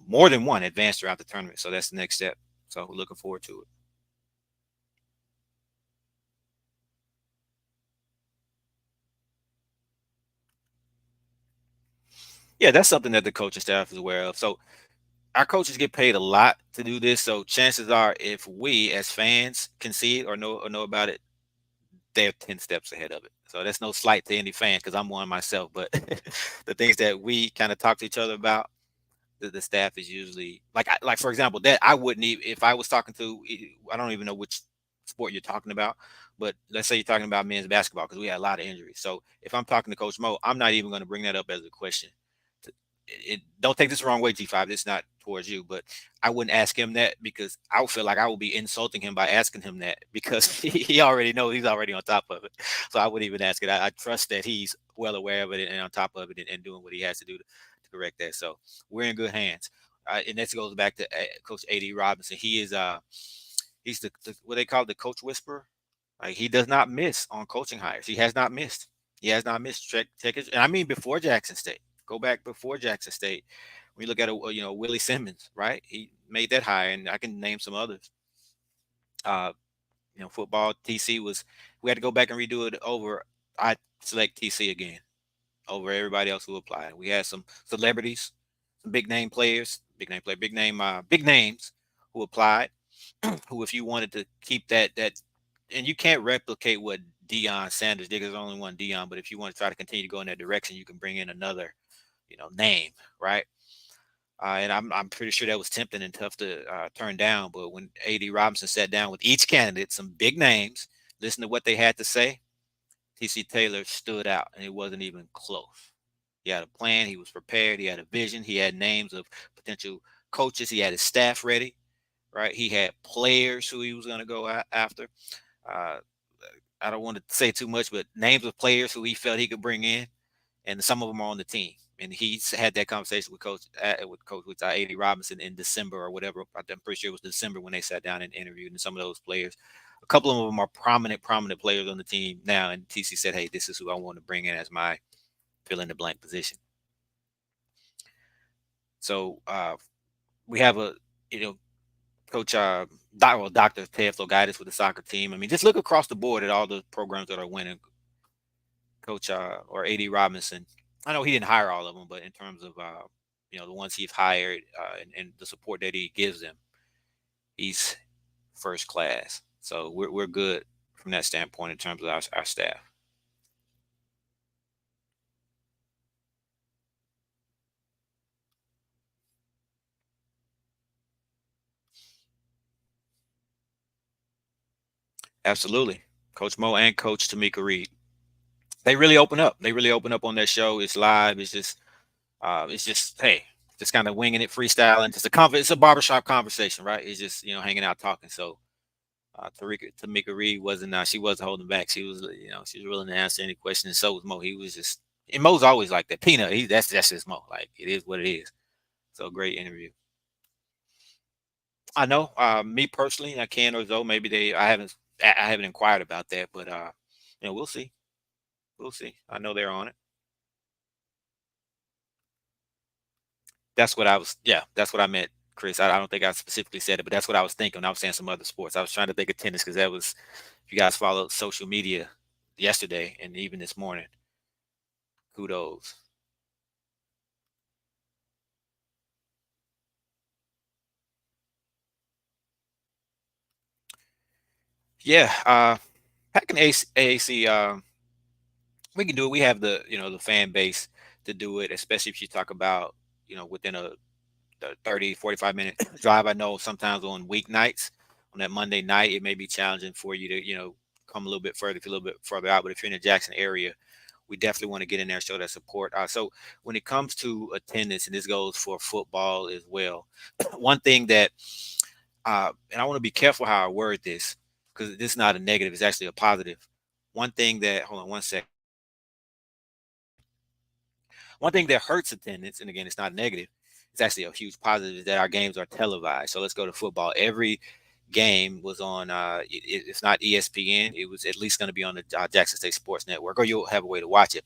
more than one, advance throughout the tournament. So that's the next step. So we're looking forward to it. Yeah, that's something that the coaching staff is aware of. So our coaches get paid a lot to do this. So chances are, if we as fans can see it or know about it, they're 10 steps ahead of it. So that's no slight to any fan, because I'm one myself. But the things that we kind of talk to each other about, the staff is usually like for example, that I wouldn't even, if I was talking to, I don't even know which sport you're talking about, but let's say you're talking about men's basketball, because we had a lot of injuries. So if I'm talking to Coach Mo, I'm not even going to bring that up as a question. Don't take this the wrong way, G5. It's not towards you, but I wouldn't ask him that, because I would feel like I would be insulting him by asking him that, because he already knows, he's already on top of it. So I wouldn't even ask it. I trust that he's well aware of it and on top of it, and doing what he has to do to correct that. So we're in good hands. And this goes back to Coach A.D. Robinson. He's the what they call the coach whisperer. Like, he does not miss on coaching hires. He has not missed. He has not missed. Check it. And I mean, before Jackson State. Go back before Jackson State. When you look at Willie Simmons, right? He made that hire, and I can name some others. Uh, football, TC was. We had to go back and redo it over. I select TC again over everybody else who applied. We had some celebrities, some big name players, big names who applied. Who, if you wanted to keep that, and you can't replicate what Deion Sanders did, because there's only one Deion. But if you want to try to continue to go in that direction, you can bring in another, name, right? And I'm pretty sure that was tempting and tough to turn down. But when A.D. Robinson sat down with each candidate, some big names, listen to what they had to say, T.C. Taylor stood out, and it wasn't even close. He had a plan. He was prepared. He had a vision. He had names of potential coaches. He had his staff ready, right? He had players who he was going to go after. Uh, I don't want to say too much, but names of players who he felt he could bring in, and some of them are on the team. And he's had that conversation with Coach A.D. Robinson in December or whatever. I'm pretty sure it was December when they sat down and interviewed. And some of those players, a couple of them are prominent players on the team now. And TC said, "Hey, this is who I want to bring in as my fill in the blank position." So we have a, Coach Dr. Ted Flogatis with the soccer team. I mean, just look across the board at all the programs that are winning. Coach or A.D. Robinson. I know he didn't hire all of them, but in terms of the ones he's hired and the support that he gives them, he's first class. So we're good from that standpoint in terms of our staff. Absolutely, Coach Mo and Coach Tamika Reed. They really open up. They really open up on that show. It's live. It's just hey, just kind of winging it, freestyling. It's a barbershop conversation, right? It's just hanging out talking. So Tamika Reed she wasn't holding back. She was she was willing to answer any question. And so was Mo. He was just, and Mo's always like that. Peanut. That's just Mo. Like, it is what it is. So great interview. I know. Me personally, I can or Zoe. Maybe I haven't inquired about that, but we'll see. We'll see. I know they're on it. That's what I was. Yeah, that's what I meant. Chris. I don't think I specifically said it, but that's what I was thinking. I was saying some other sports. I was trying to think of tennis because that was, if you guys followed social media yesterday and even this morning, kudos. Yeah, packing AAC, we can do it. We have the the fan base to do it, especially if you talk about within a 30, 45 minute drive. I know sometimes on weeknights, on that Monday night, it may be challenging for you to come a little bit further, if you're a little bit further out. But if you're in the Jackson area, we definitely want to get in there and show that support. So when it comes to attendance, and this goes for football as well, one thing that and I want to be careful how I word this because this is not a negative; it's actually a positive. One thing that hold on one second. One thing that hurts attendance, and again, it's not negative, it's actually a huge positive, is that our games are televised. So let's go to football. Every game was on, it's not ESPN, it was at least going to be on the Jackson State Sports Network, or you'll have a way to watch it.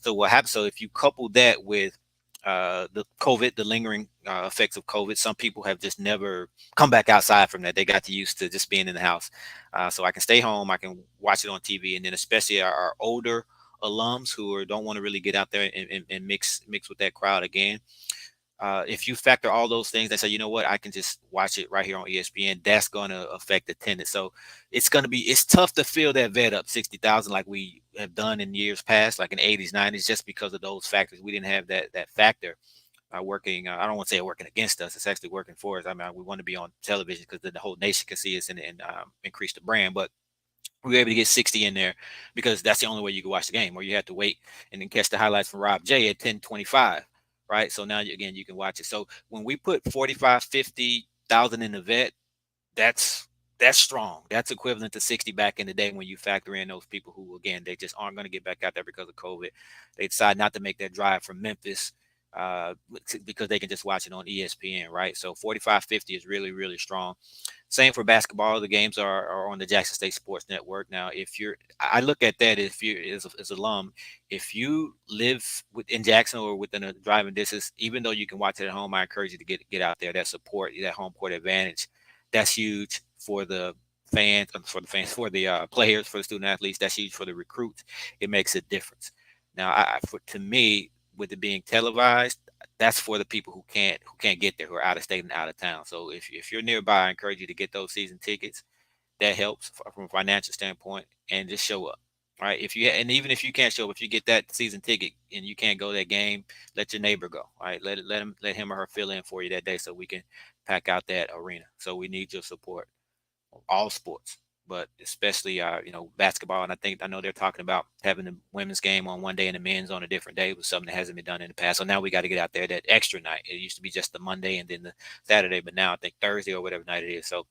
So what happens? So if you couple that with the COVID, the lingering effects of COVID, some people have just never come back outside from that. They got used to just being in the house. So I can stay home, I can watch it on TV, and then especially our older alums who don't want to really get out there and mix with that crowd again. If you factor all those things, they say, you know what, I can just watch it right here on ESPN. That's going to affect attendance. So it's tough to fill that vet up 60,000 like we have done in years past, like in the 80s, 90s, just because of those factors. We didn't have that factor working. I don't want to say working against us. It's actually working for us. I mean, we want to be on television because the whole nation can see us and increase the brand. But we were able to get 60 in there because that's the only way you can watch the game, or you have to wait and then catch the highlights from Rob J at 10:25, right? So now again you can watch it. So when we put 45, 50,000 in the vet, that's strong. That's equivalent to 60 back in the day when you factor in those people who, again, they just aren't going to get back out there because of COVID. They decide not to make that drive from Memphis uh, because they can just watch it on ESPN, right? So 45, 50 is really, really strong. Same for basketball. The games are on the Jackson State Sports Network. Now, I look at that if you as alum, if you live in Jackson or within a driving distance, even though you can watch it at home, I encourage you to get out there. That support, that home court advantage, that's huge for the for the players, for the student athletes. That's huge for the recruits. It makes a difference. Now, to me, with it being televised, that's for the people who can't get there, who are out of state and out of town. So if you're nearby, I encourage you to get those season tickets. That helps from a financial standpoint, and just show up. Right. And even if you can't show up, if you get that season ticket and you can't go to that game, let your neighbor go. Right. Let him or her fill in for you that day so we can pack out that arena. So we need your support, all sports, but especially basketball. And I know they're talking about having the women's game on one day and the men's on a different day. It was something that hasn't been done in the past. So now we got to get out there that extra night. It used to be just the Monday and then the Saturday, but now I think Thursday or whatever night it is. So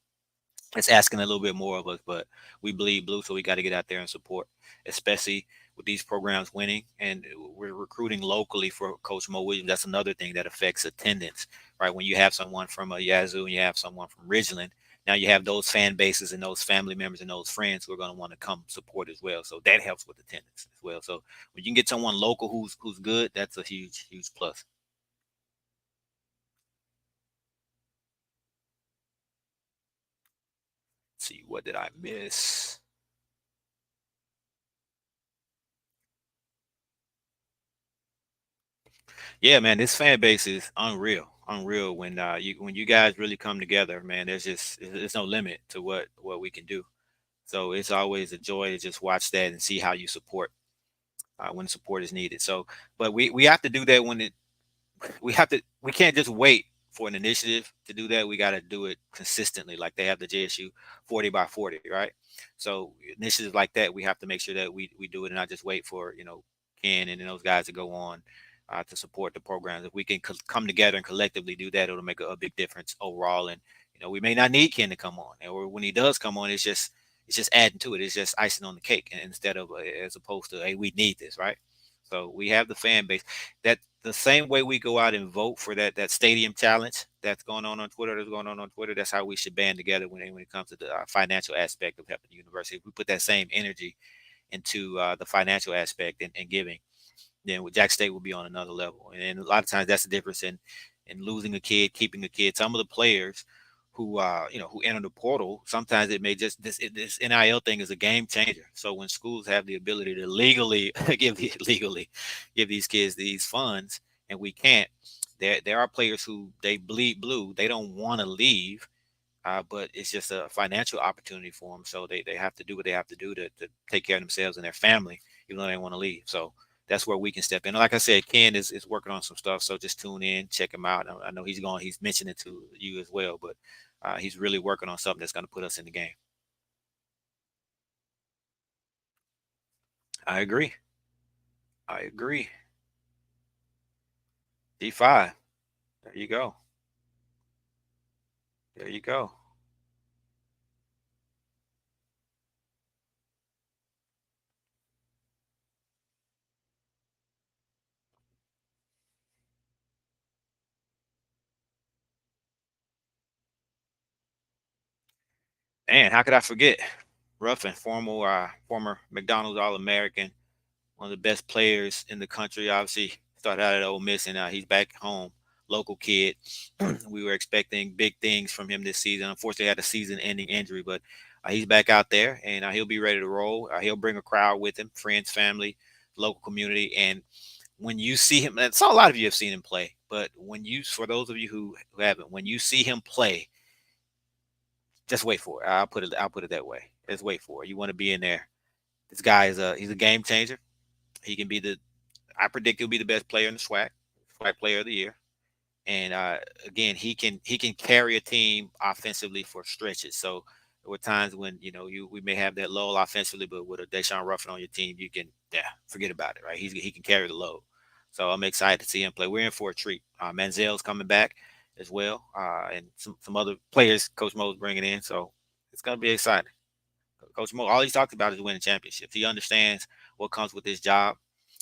it's asking a little bit more of us, but we bleed blue, so we got to get out there and support, especially with these programs winning. And we're recruiting locally for Coach Mo Williams. That's another thing that affects attendance, right? When you have someone from a Yazoo and you have someone from Ridgeland, now you have those fan bases and those family members and those friends who are going to want to come support as well. So that helps with attendance as well. So when you can get someone local who's good, that's a huge plus. Let's see, what did I miss? Yeah, man, this fan base is unreal. When you guys really come together, man, there's no limit to what we can do. So it's always a joy to just watch that and see how you support when support is needed. So, but we have to do that we can't just wait for an initiative to do that. We got to do it consistently, like they have the JSU 40 by 40, right? So initiatives like that, we have to make sure that we do it and not just wait for Ken and then those guys to go on to support the programs. If we can come together and collectively do that, it'll make a big difference overall. And we may not need Ken to come on, or when he does come on, it's just adding to it. It's just icing on the cake, and instead of as opposed to, hey, we need this, right? So we have the fan base. That the same way we go out and vote for that stadium challenge that's going on Twitter, that's how we should band together when it comes to the financial aspect of helping the university. If we put that same energy into the financial aspect and giving, then Jack State will be on another level. And a lot of times that's the difference in and losing a kid, keeping a kid. Some of the players who who enter the portal, sometimes it may just this NIL thing is a game changer. So when schools have the ability to legally legally give these kids these funds, and we can't, there are players who they bleed blue. They don't want to leave, but it's just a financial opportunity for them. So they have to do what they have to do to take care of themselves and their family, even though they want to leave. So that's where we can step in. Like I said, Ken is working on some stuff. So just tune in, check him out. I know he's mentioned it to you as well, but he's really working on something that's going to put us in the game. I agree. I agree. D5. There you go. There you go. And how could I forget Ruffin, former McDonald's All-American, one of the best players in the country. Obviously, started out at Ole Miss, and he's back home. Local kid. We were expecting big things from him this season. Unfortunately, had a season-ending injury, but he's back out there, and he'll be ready to roll. He'll bring a crowd with him, friends, family, local community. And when you see him, and so a lot of you have seen him play, but for those of you who haven't, when you see him play, just wait for it. I'll put it that way. Just wait for it. You want to be in there. This guy he's a game changer. He can be I predict he'll be the best player in the SWAC player of the year. And again, he can carry a team offensively for stretches. So there were times when we may have that lull offensively, but with a Deshaun Ruffin on your team, you can forget about it, right? He can carry the load. So I'm excited to see him play. We're in for a treat. Manziel's coming back as well, and some other players Coach Mo's bringing in. So it's gonna be exciting. Coach Mo, all he's talked about is winning championships. He understands what comes with his job.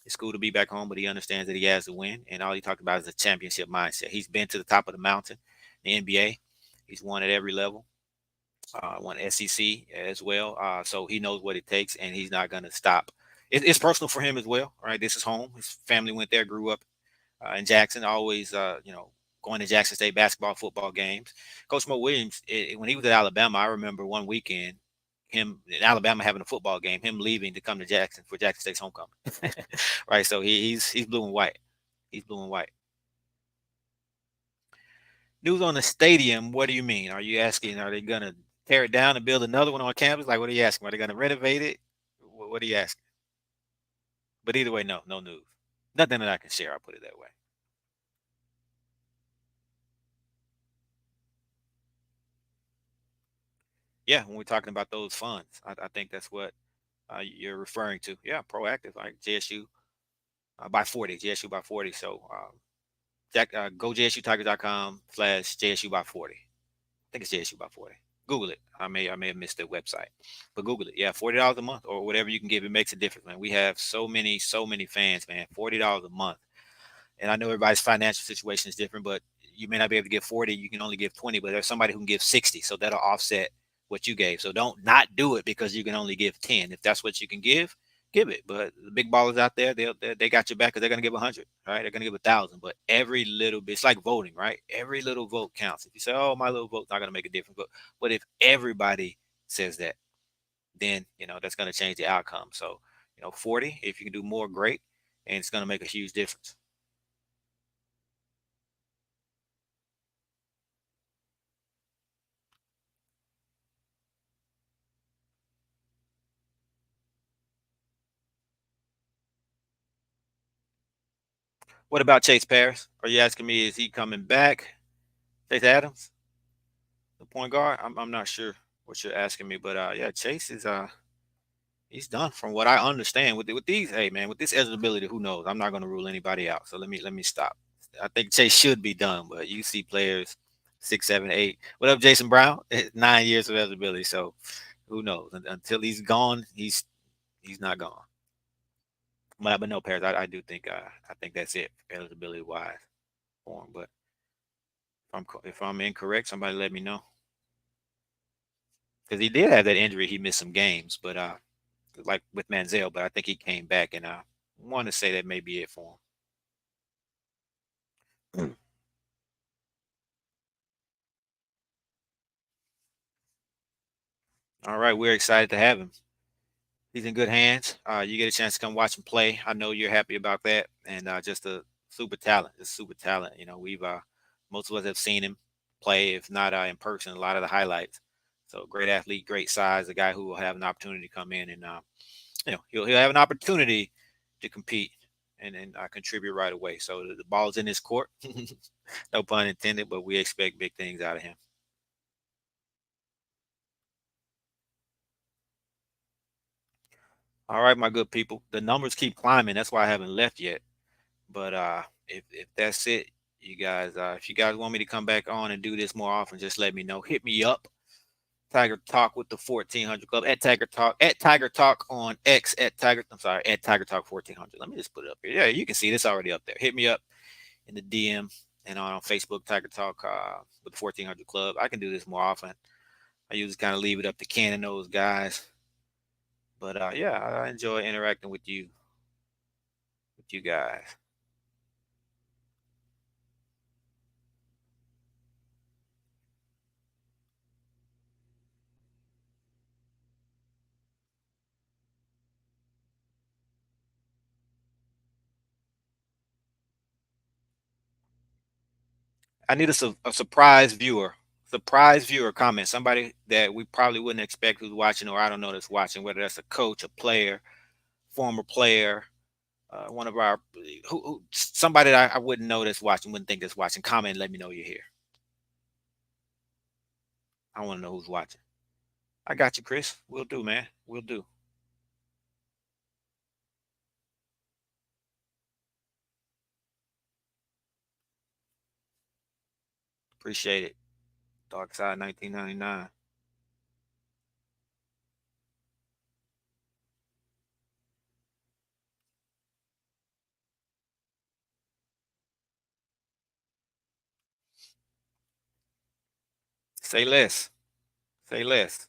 It's cool to be back home, but he understands that he has to win. And all he talked about is a championship mindset. He's been to the top of the mountain, the NBA. He's won at every level. Won SEC as well. So he knows what it takes, and he's not going to stop. It's personal for him as well, right? This is home. His family went there, grew up in Jackson, always, going to Jackson State basketball, football games. Coach Mo Williams, when he was at Alabama, I remember one weekend, him in Alabama having a football game, him leaving to come to Jackson for Jackson State's homecoming. Right. So he's blue and white. He's blue and white. News on the stadium. What do you mean? Are you asking, are they gonna tear it down and build another one on campus? Like, what are you asking? Are they gonna renovate it? What are you asking? But either way, no news. Nothing that I can share. I'll put it that way. Yeah, when we're talking about those funds, I think that's what you're referring to. Yeah, proactive, like JSU by 40, JSU by 40. So go JSUtigers.com/JSU by 40. I think it's JSU by 40. Google it. I may have missed the website, but Google it. Yeah, $40 a month or whatever you can give. It makes a difference, man. We have so many fans, man. $40 a month. And I know everybody's financial situation is different, but you may not be able to give 40. You can only give 20, but there's somebody who can give 60. So that'll offset what you gave. So don't not do it because you can only give 10. If that's what you can give it. But the big ballers out there, they got your back because they're going to give 100, right? They're going to give 1,000. But every little bit, it's like voting, right? Every little vote counts. If you say, oh, my little vote's not going to make a difference. But if everybody says that, then, that's going to change the outcome. So, 40, if you can do more, great. And it's going to make a huge difference. What about Chase Paris? Are you asking me, is he coming back? Chase Adams, the point guard? I'm not sure what you're asking me, but yeah, Chase is he's done from what I understand with these. Hey man, with this eligibility, who knows? I'm not going to rule anybody out. So let me stop. I think Chase should be done, but you see players 6, 7, 8. What up, Jason Brown? 9 years of eligibility. So who knows? Until he's gone, he's not gone. But no, Paris, I do think I think that's it eligibility wise for him. But if I'm incorrect, somebody let me know. Because he did have that injury, he missed some games, but like with Manziel, but I think he came back, and I want to say that may be it for him. All right, we're excited to have him. He's in good hands. You get a chance to come watch him play. I know you're happy about that, and just a super talent, just super talent. You know, we've most of us have seen him play, if not in person, a lot of the highlights. So great athlete, great size, a guy who will have an opportunity to come in and he'll have an opportunity to compete and contribute right away. So the ball's in his court, no pun intended, but we expect big things out of him. All right, my good people. The numbers keep climbing. That's why I haven't left yet. But if that's it, you guys, if you guys want me to come back on and do this more often, just let me know. Hit me up. Tiger Talk with the 1400 Club at Tiger Talk on X at Tiger. I'm sorry, at Tiger Talk 1400. Let me just put it up here. Yeah, you can see this already up there. Hit me up in the DM and on Facebook Tiger Talk with the 1400 Club. I can do this more often. I usually kind of leave it up to Ken and those guys. But yeah, I enjoy interacting with you guys. I need a surprise viewer. Surprise viewer comment. Somebody that we probably wouldn't expect who's watching, or I don't know that's watching, whether that's a coach, a player, former player, one of our somebody that I wouldn't know that's watching, wouldn't think that's watching. Comment and let me know you're here. I want to know who's watching. I got you, Chris. We'll do, man. We'll do. Appreciate it. Dark Side 1999. Say less. Say less.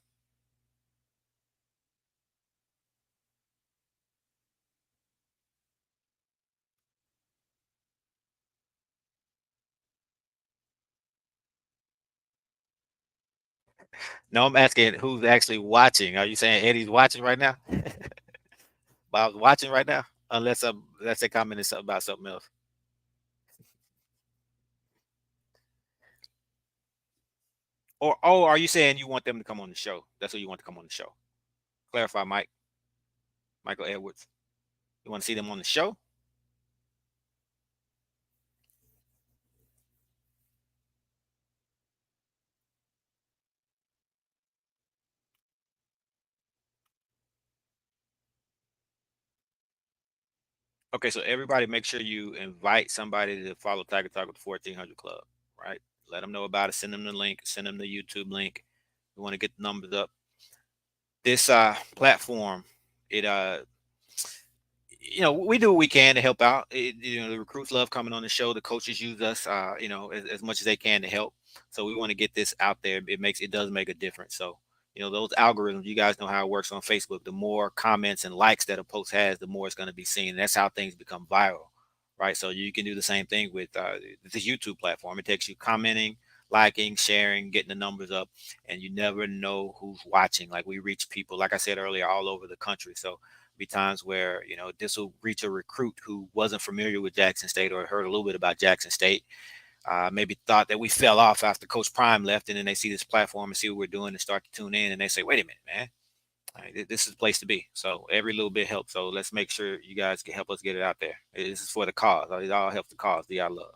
No, I'm asking who's actually watching. Are you saying Eddie's watching right now? Bob's watching right now? Unless they commented something about something else. Or oh, are you saying you want them to come on the show? That's what you want to come on the show. Clarify, Mike. Michael Edwards. You want to see them on the show? Okay, so everybody make sure you invite somebody to follow Tiger Talk with the 1400 Club, right? Let them know about it. Send them the link. Send them the YouTube link. We want to get the numbers up. This platform, it we do what we can to help out. The recruits love coming on the show. The coaches use us, as much as they can to help. So we want to get this out there. It does make a difference. So, those algorithms, you guys know how it works on Facebook. The more comments and likes that a post has, the more it's going to be seen. That's how things become viral, right? So you can do the same thing with this YouTube platform. It takes you commenting, liking, sharing, getting the numbers up, and you never know who's watching. Like we reach people, like I said earlier, all over the country. So be times where this will reach a recruit who wasn't familiar with Jackson State or heard a little bit about Jackson State, maybe thought that we fell off after Coach Prime left, and then they see this platform and see what we're doing and start to tune in, and they say, wait a minute, man, this is the place to be. So every little bit helps. So let's make sure you guys can help us get it out there. This is for the cause. It all helps the cause. The I love.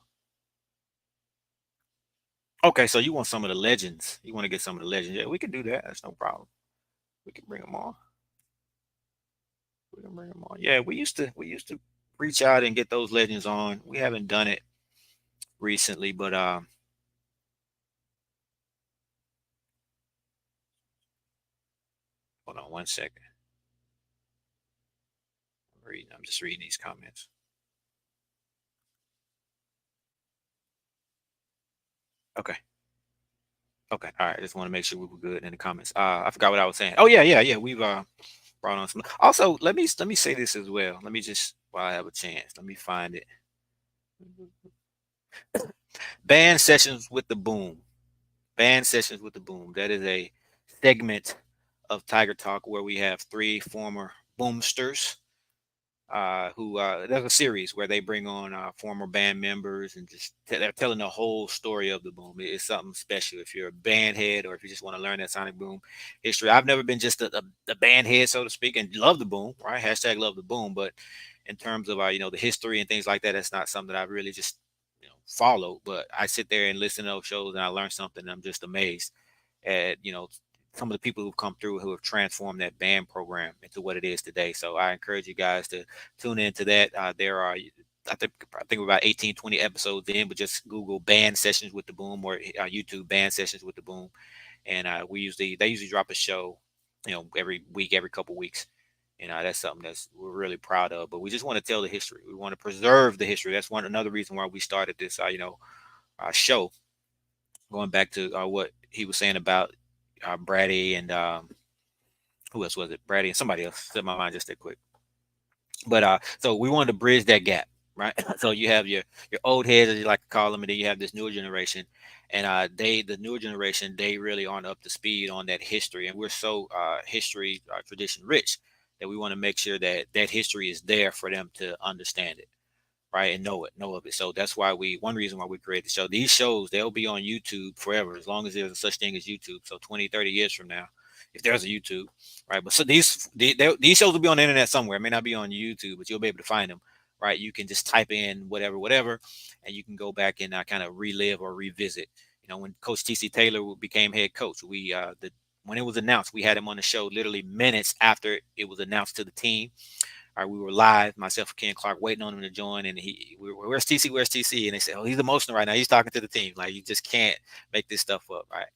Okay, so you want some of the legends. You want to get some of the legends. Yeah, we can do that. That's no problem. We can bring them on. We can bring them on. Yeah, we used to reach out and get those legends on. We haven't done it recently, but hold on one second. I'm just reading these comments. Okay. Okay. All right. Just want to make sure we were good in the comments. I forgot what I was saying. Oh yeah. We've brought on some. Also, let me say this as well. Let me just while I have a chance, let me find it. Band sessions with the boom. Band sessions with the boom. That is a segment of Tiger Talk, where we have 3 former boomsters who there's a series where they bring on former band members and just they're telling the whole story of the boom. It's something special if you're a band head or if you just want to learn that sonic boom history. I've never been just a band head, so to speak, and love the boom, right? Hashtag love the boom. But in terms of the history and things like that, that's not something that I've really just followed. But I sit there and listen to those shows and I learn something. And I'm just amazed at some of the people who've come through who have transformed that band program into what it is today. So I encourage you guys to tune into that. There are, I think we're about 18, 20 episodes in, but just Google band sessions with the boom or YouTube band sessions with the boom. And they usually drop a show, every week, every couple weeks. That's something that's we're really proud of, but we just want to tell the history. We want to preserve the history. That's another reason why we started this, show, going back to what he was saying about Brady and who else was it? Brady and somebody else. Slipped my mind just that quick. But so we wanted to bridge that gap, right? So you have your old heads, as you like to call them, and then you have this newer generation, and the newer generation, they really aren't up to speed on that history, and we're so history tradition rich that we want to make sure that that history is there for them to understand it, right, and know of it. So that's why one reason why we created the show. These shows, they'll be on YouTube forever, as long as there's a such thing as YouTube. So 20, 30 years from now, if there's a YouTube, right? But so these shows will be on the internet somewhere. It may not be on YouTube, but you'll be able to find them, right? You can just type in whatever, and you can go back and kind of relive or revisit. When Coach TC Taylor became head coach, when it was announced, we had him on the show literally minutes after it was announced to the team. All right, we were live, myself and Ken Clark, waiting on him to join, and we were, where's TC? Where's TC? And they said, oh, he's emotional right now. He's talking to the team. Like, you just can't make this stuff up, right?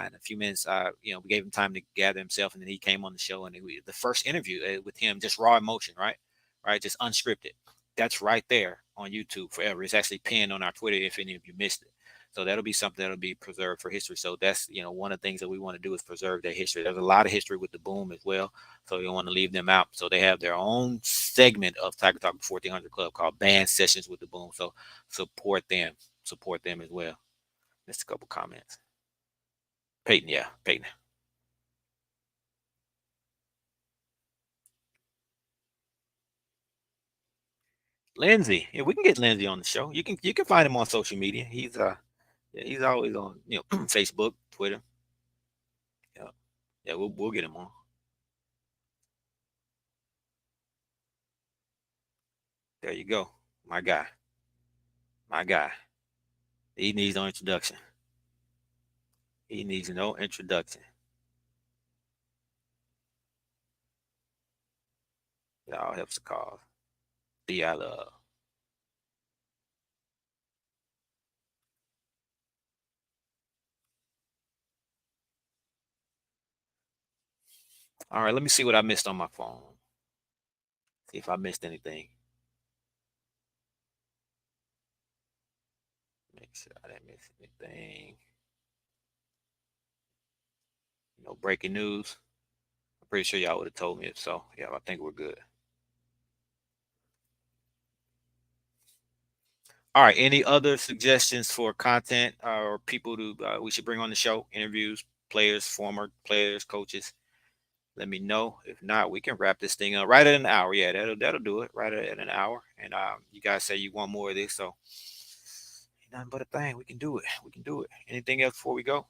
In a few minutes, we gave him time to gather himself, and then he came on the show, and the first interview with him, just raw emotion, right? Right, just unscripted. That's right there on YouTube forever. It's actually pinned on our Twitter if any of you missed it. So that'll be something that'll be preserved for history. So that's, one of the things that we want to do is preserve that history. There's a lot of history with the boom as well. So you don't want to leave them out. So they have their own segment of Tiger Talk 1400 Club called Band Sessions with the Boom. So support them as well. Just a couple comments. Peyton. Lindsay. Yeah, we can get Lindsay on the show. You can find him on social media. He's always on, Facebook, Twitter. Yeah. Yeah, we'll get him on. There you go. My guy. He needs no introduction. It all helps the cause. I love. All right, let me see what I missed on my phone. See if I missed anything. Make sure I didn't miss anything. Breaking news. I'm pretty sure y'all would have told me if so. Yeah, I think we're good. All right. Any other suggestions for content or people we should bring on the show? Interviews, players, former players, coaches. Let me know. If not, we can wrap this thing up right at an hour. Yeah, that'll do it. Right at an hour. And you guys say you want more of this, so ain't nothing but a thing. We can do it. Anything else before we go?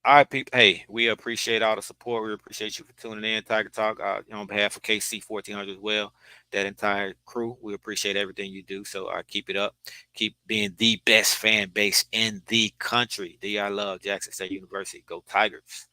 All right, people. Hey, we appreciate all the support. We appreciate you for tuning in, Tiger Talk. On behalf of KC 1400 as well, that entire crew, we appreciate everything you do. So keep it up. Keep being the best fan base in the country. I love Jackson State University. Go Tigers.